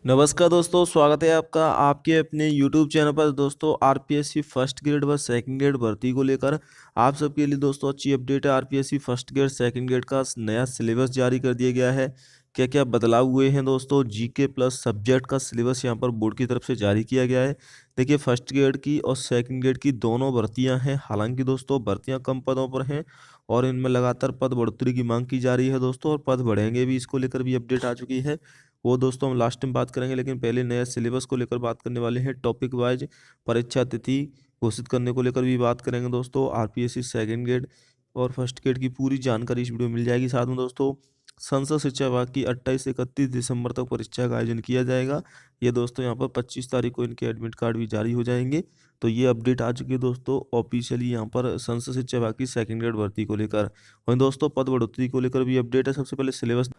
नमस्कार दोस्तों, स्वागत है आपका आपके अपने यूट्यूब चैनल पर। दोस्तों आरपीएससी फर्स्ट ग्रेड व सेकंड ग्रेड भर्ती को लेकर आप सबके लिए दोस्तों अच्छी अपडेट है। RPSC first grade second grade का नया सिलेबस जारी कर दिया गया है। क्या क्या बदलाव हुए हैं दोस्तों? जीके प्लस सब्जेक्ट का सिलेबस यहाँ पर बोर्ड की तरफ से जारी किया गया है। देखिए, फर्स्ट ग्रेड की और सेकंड ग्रेड की दोनों भर्तियां हैं। हालांकि दोस्तों भर्तियां कम पदों पर हैं और इनमें लगातार पद बढ़ोतरी की मांग की जा रही है दोस्तों, और पद बढ़ेंगे भी, इसको लेकर भी अपडेट आ चुकी है। वो दोस्तों हम लास्ट में बात करेंगे, लेकिन पहले नया सिलेबस को लेकर बात करने वाले हैं। टॉपिक वाइज परीक्षा तिथि घोषित करने को लेकर भी बात करेंगे दोस्तों। आरपीएससी सेकंड ग्रेड और फर्स्ट ग्रेड की पूरी जानकारी इस वीडियो में मिल जाएगी। साथ में दोस्तों संसद शिक्षा विभाग की 28 से 31 दिसंबर तक परीक्षा का आयोजन किया जाएगा। ये दोस्तों यहाँ पर 25 तारीख को इनके एडमिट कार्ड भी जारी हो जाएंगे। तो ये अपडेट आ चुकी है दोस्तों ऑफिशियली यहाँ पर संसद शिक्षा विभाग की सेकंड ग्रेड भर्ती को लेकर। वहीं दोस्तों पद बढ़ोतरी को लेकर भी अपडेट है। सबसे पहले सिलेबस,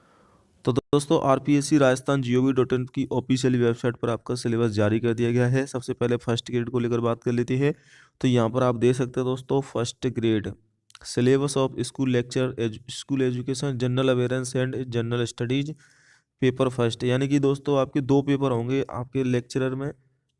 तो दोस्तों आरपीएससी राजस्थान gov.in की ऑफिशियल वेबसाइट पर आपका सिलेबस जारी कर दिया गया है। सबसे पहले फर्स्ट ग्रेड को लेकर बात कर लेते हैं। तो यहाँ पर आप देख सकते हैं दोस्तों, first grade syllabus of school lecture school education general awareness and general studies paper first. यानी कि दोस्तों आपके दो पेपर होंगे आपके लेक्चरर में,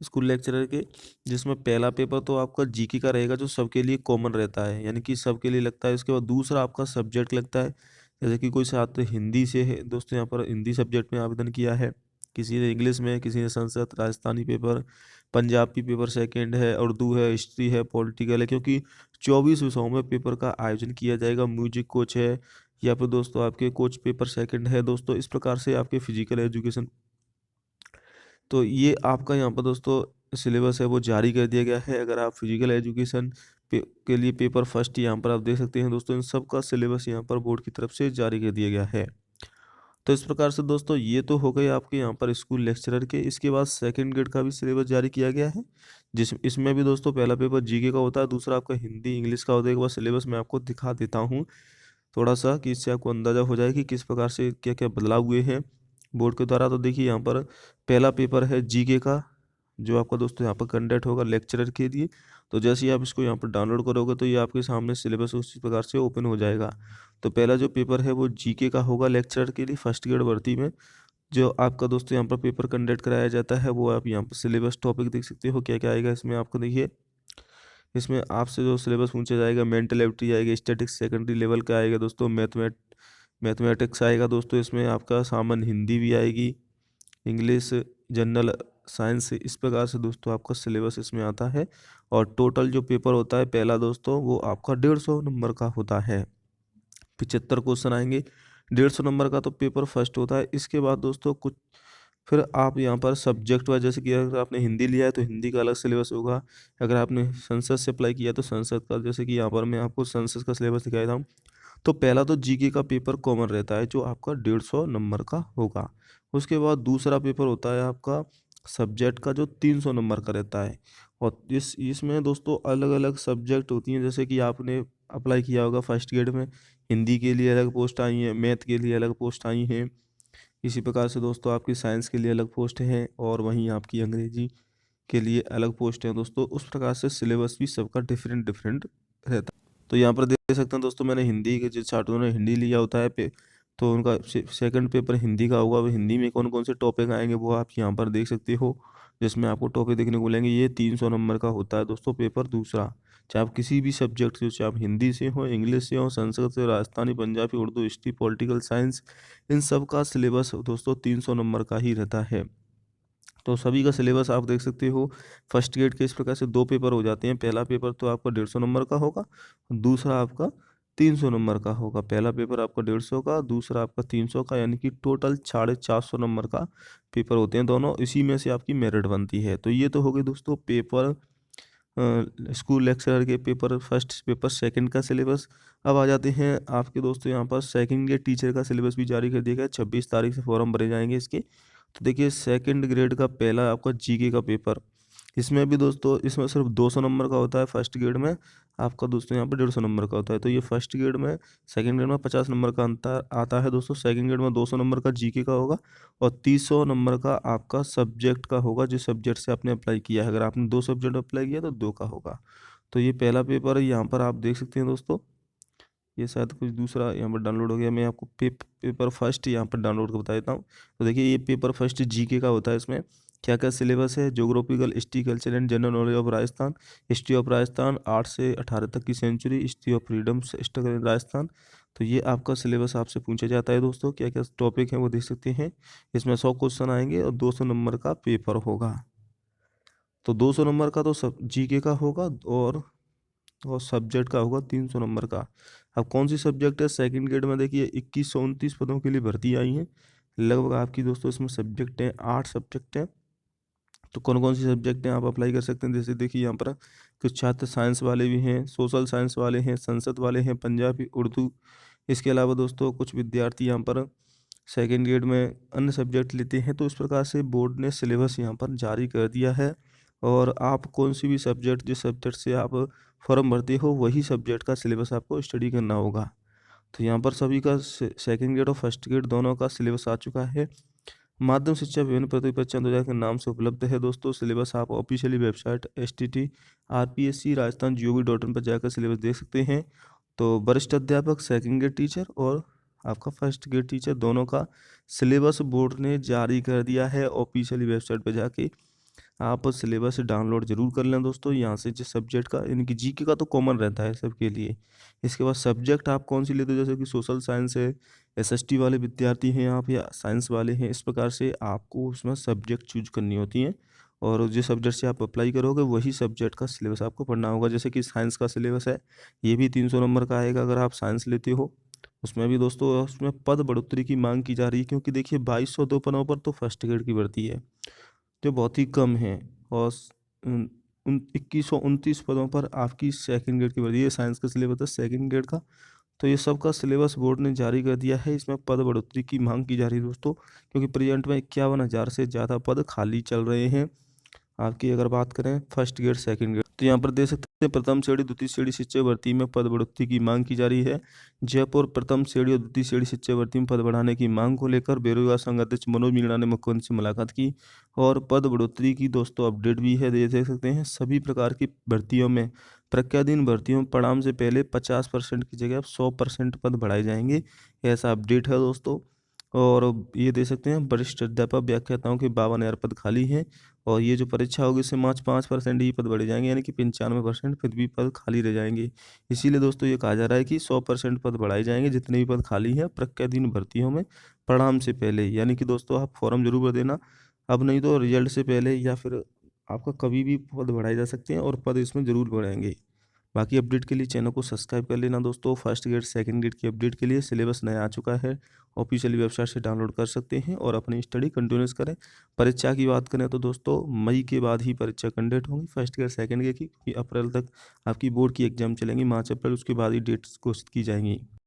स्कूल लेक्चरर के, जिसमें पहला पेपर तो आपका जीके का रहेगा जो सबके लिए कॉमन रहता है, यानी कि सबके लिए लगता है। उसके बाद दूसरा आपका सब्जेक्ट लगता है। जैसे कि कोई छात्र हिंदी से है दोस्तों, यहाँ पर हिंदी सब्जेक्ट में आवेदन किया है, किसी ने इंग्लिश में, किसी ने Sanskrit, Rajasthani paper, Punjabi paper second है, उर्दू है, हिस्ट्री है, पॉलिटिकल है। क्योंकि 24 विषयों में पेपर का आयोजन किया जाएगा। म्यूजिक कोच है, या फिर दोस्तों आपके कोच पेपर सेकंड है दोस्तों। इस प्रकार से आपके फिजिकल एजुकेशन, तो ये आपका यहाँ पर दोस्तों सिलेबस है वो जारी कर दिया गया है। अगर आप फिजिकल एजुकेशन के लिए पेपर फर्स्ट यहाँ पर आप देख सकते हैं दोस्तों, इन सब का सिलेबस यहाँ पर बोर्ड की तरफ से जारी कर दिया गया है। तो इस प्रकार से दोस्तों ये तो हो गए आपके यहाँ पर स्कूल लेक्चरर के। इसके बाद सेकंड ग्रेड का भी सिलेबस जारी किया गया है, इसमें भी दोस्तों पहला पेपर जीके का होता है, दूसरा आपका हिंदी इंग्लिश का होता है। एक बार सिलेबस मैं आपको दिखा देता हूँ थोड़ा सा, कि इससे आपको अंदाज़ा हो जाए कि किस प्रकार से क्या क्या बदलाव हुए हैं बोर्ड के द्वारा। तो देखिए यहाँ पर पहला पेपर है जीके का, जो आपका दोस्तों यहाँ पर कंडक्ट होगा लेक्चरर के लिए। तो जैसे ही आप इसको यहाँ पर डाउनलोड करोगे तो ये आपके सामने सिलेबस उसी प्रकार से ओपन हो जाएगा। तो पहला जो पेपर है वो जीके का होगा लेक्चरर के लिए फर्स्ट ग्रेड भर्ती में। जो आपका दोस्तों यहाँ पर पेपर कंडक्ट कराया जाता है, वो आप यहाँ पर सिलेबस टॉपिक देख सकते हो क्या क्या आएगा इसमें। आपको देखिए, इसमें आपसे जो सिलेबस पूछा जाएगा, मेंटल एबिलिटी आएगा, स्टैटिक्स सेकेंडरी लेवल का आएगा दोस्तों, मैथमेटिक्स आएगा दोस्तों, इसमें आपका सामान्य हिंदी भी आएगी, इंग्लिश, जनरल साइंस। इस प्रकार से दोस्तों आपका सिलेबस इसमें आता है। और टोटल जो पेपर होता है पहला दोस्तों, वो आपका 150 नंबर का होता है। 75 क्वेश्चन आएंगे, 150 नंबर का तो पेपर फर्स्ट होता है। इसके बाद दोस्तों कुछ फिर आप यहाँ पर सब्जेक्ट वाइज, जैसे कि अगर आपने हिंदी लिया है तो हिंदी का अलग सिलेबस होगा। अगर आपने संस्कृत से अप्लाई किया तो संस्कृत का, जैसे कि यहाँ पर मैं आपको संस्कृत का सिलेबस दिखाया था। तो पहला तो जीके का पेपर कॉमन रहता है जो आपका 150 नंबर का होगा। उसके बाद दूसरा पेपर होता है आपका सब्जेक्ट का, जो 300 नंबर का रहता है। और इसमें दोस्तों अलग अलग सब्जेक्ट होती हैं, जैसे कि आपने अप्लाई किया होगा फर्स्ट ग्रेड में, हिंदी के लिए अलग पोस्ट आई हैं, मैथ के लिए अलग पोस्ट आई हैं। इसी प्रकार से दोस्तों आपकी साइंस के लिए अलग पोस्ट हैं, और वहीं आपकी अंग्रेजी के लिए अलग पोस्ट हैं दोस्तों। उस प्रकार से सिलेबस भी सबका डिफरेंट डिफरेंट रहता है। तो यहाँ पर देख सकते हैं दोस्तों, मैंने हिंदी के, जिन छात्रों ने हिंदी लिया होता है तो उनका सेकंड पेपर हिंदी का होगा। वो हिंदी में कौन कौन से टॉपिक आएंगे वो आप यहाँ पर देख सकते हो, जिसमें आपको टॉपिक देखने को मिलेंगे। ये 300 नंबर का होता है दोस्तों पेपर दूसरा। चाहे आप किसी भी सब्जेक्ट से हो, चाहे आप हिंदी से हो, इंग्लिश से हो, संस्कृत से, Rajasthani, Punjabi, Urdu, history, political science, इन सब का सिलेबस दोस्तों 300 नंबर का ही रहता है। तो सभी का सिलेबस आप देख सकते हो। फर्स्ट ग्रेड के इस प्रकार से दो पेपर हो जाते हैं। पहला पेपर तो आपका 150 नंबर का होगा, दूसरा आपका 300 नंबर का होगा। पहला पेपर आपका 150 का, दूसरा आपका 300 का, यानी कि टोटल 450 नंबर का पेपर होते हैं दोनों। इसी में से आपकी मेरिट बनती है। तो ये तो हो गई दोस्तों पेपर स्कूल लेक्चरर के पेपर फर्स्ट, पेपर सेकंड का सिलेबस। अब आ जाते हैं आपके दोस्तों यहाँ पर सेकंड ग्रेड टीचर का सिलेबस भी जारी कर दिया गया है। 26 तारीख से फॉर्म भरे जाएंगे इसके। तो देखिए सेकंड ग्रेड का पहला आपका जीके का पेपर, इसमें भी दोस्तों इसमें सिर्फ 200 नंबर का होता है। फर्स्ट ग्रेड में आपका दोस्तों यहाँ पर 150 नंबर का होता है। तो ये फर्स्ट ग्रेड में, सेकंड ग्रेड में 50 नंबर का अंतर आता है दोस्तों। सेकंड ग्रेड में 200 नंबर का जीके का होगा, और 300 नंबर का आपका सब्जेक्ट का होगा, जिस सब्जेक्ट से आपने अप्लाई किया है। अगर आपने 2 सब्जेक्ट अप्लाई किया तो 2 का होगा। तो ये पहला पेपर है, यहाँ पर आप देख सकते हैं दोस्तों। ये शायद कुछ दूसरा यहाँ पर डाउनलोड हो गया। मैं आपको पेपर फर्स्ट यहाँ पर डाउनलोड कर बता देता हूँ। तो देखिए ये पेपर फर्स्ट जीके का होता है। इसमें क्या क्या सिलेबस है, geographical, history, culture and general knowledge of Rajasthan, history of Rajasthan 8 से 18 तक की century, history of freedom struggle in Rajasthan. तो ये आपका सिलेबस आपसे पूछा जाता है दोस्तों। क्या क्या टॉपिक हैं वो देख सकते हैं। इसमें 100 क्वेश्चन आएंगे और 200 नंबर का पेपर होगा। तो 200 नंबर का तो सब जीके का होगा और सब्जेक्ट का होगा 300 नंबर का। अब कौन सी सब्जेक्ट है सेकंड ग्रेड में, देखिए 2129 पदों के लिए भर्ती आई है। लगभग आपकी दोस्तों इसमें सब्जेक्ट हैं 8 सब्जेक्ट हैं। तो कौन कौन सी सब्जेक्ट हैं आप अप्लाई कर सकते हैं। जैसे देखिए यहाँ पर कुछ छात्र साइंस वाले भी हैं, सोशल साइंस वाले हैं, संस्कृत वाले हैं, पंजाबी, उर्दू। इसके अलावा दोस्तों कुछ विद्यार्थी यहाँ पर सेकेंड ग्रेड में अन्य सब्जेक्ट लेते हैं। तो इस प्रकार से बोर्ड ने सिलेबस यहाँ पर जारी कर दिया है। और आप कौन सी भी सब्जेक्ट, जिस सब्जेक्ट से आप फॉर्म भरते हो वही सब्जेक्ट का सिलेबस आपको स्टडी करना होगा। तो यहाँ पर सभी का सेकेंड ग्रेड और फर्स्ट ग्रेड दोनों का सिलेबस आ चुका है। माध्यम शिक्षा विभिन्न परीक्षा 2000 के नाम से उपलब्ध है दोस्तों। सिलेबस आप officially website STT-RPSC Rajasthan GOV.in पर जाकर सिलेबस देख सकते हैं। तो वरिष्ठ अध्यापक, सेकेंड ग्रेड टीचर और आपका फर्स्ट ग्रेड टीचर दोनों का सिलेबस बोर्ड ने जारी कर दिया है। ऑफिशियली वेबसाइट पर जाके आप सिलेबस डाउनलोड जरूर कर लें दोस्तों। यहाँ से जिस सब्जेक्ट का, इनकी जीके का तो कॉमन रहता है सबके लिए। इसके बाद सब्जेक्ट आप कौन सी लेते हो, जैसे कि सोशल साइंस है, SST वाले विद्यार्थी हैं आप या साइंस वाले हैं, इस प्रकार से आपको उसमें सब्जेक्ट चूज करनी होती हैं। और जिस सब्जेक्ट से आप अप्लाई करोगे वही सब्जेक्ट का सिलेबस आपको पढ़ना होगा। जैसे कि साइंस का सिलेबस है, ये भी 300 नंबर का आएगा अगर आप साइंस लेते हो। उसमें भी दोस्तों उसमें पद बढ़ोतरी की मांग की जा रही है, क्योंकि देखिए 2202 पदों पर तो फर्स्ट ग्रेड की भर्ती है जो बहुत ही कम है। और 2129 पदों पर आपकी सेकंड ग्रेड की भर्ती है। साइंस का सिलेबस है सेकंड ग्रेड का। तो ये सब का सिलेबस बोर्ड ने जारी कर दिया है। इसमें पद बढ़ोतरी की मांग की जा रही है दोस्तों, क्योंकि प्रेजेंट में 51,000 से ज़्यादा पद खाली चल रहे हैं। आपकी अगर बात करें फर्स्ट ग्रेड सेकंड ग्रेड, तो यहाँ पर देख सकते हैं प्रथम श्रेणी द्वितीय श्रेणी शिक्षक भर्ती में पद बढ़ोतरी की मांग की जा रही है। जयपुर प्रथम श्रेणी और द्वितीय श्रेणी शिक्षक भर्ती में पद बढ़ाने की मांग को लेकर बेरोजगार संघ अध्यक्ष मनोज मीणा ने मुख्यमंत्री से मुलाकात की। और पद बढ़ोतरी की दोस्तों अपडेट भी है, देख सकते हैं। सभी प्रकार की भर्तियों में, प्रज्ञाधीन भर्तियों में परिणाम से पहले 50% की जगह अब 100% पद बढ़ाए जाएंगे, ऐसा अपडेट है दोस्तों। और ये दे सकते हैं वरिष्ठ अध्यापक व्याख्याताओं के 52,000 पद खाली हैं। और ये जो परीक्षा होगी इससे 5% ही पद बढ़े जाएंगे, यानी कि 95% फिर भी पद खाली रह जाएंगे। इसीलिए दोस्तों ये कहा जा रहा है कि 100% पद बढ़ाए जाएंगे जितने भी पद खाली हैं प्रज्ञाधीन भर्तियों में परिणाम से पहले। यानी कि दोस्तों आप फॉर्म जरूर भर देना, अब नहीं तो रिजल्ट से पहले, या फिर आपका कभी भी पद बढ़ाए जा सकते हैं और पद इसमें जरूर बढ़ाएंगे। बाकी अपडेट के लिए चैनल को सब्सक्राइब कर लेना दोस्तों। फर्स्ट ग्रेड सेकंड ग्रेड की अपडेट के लिए सिलेबस नया आ चुका है, ऑफिशियली वेबसाइट से डाउनलोड कर सकते हैं और अपनी स्टडी कंटिन्यूस करें। परीक्षा की बात करें तो दोस्तों मई के बाद ही परीक्षा कंडक्ट होंगी फर्स्ट ग्रेड सेकंड ग्रेड की, क्योंकि अप्रैल तक आपकी बोर्ड की एग्जाम चलेंगी, मार्च अप्रैल, उसके बाद ही डेट्स घोषित की जाएंगी।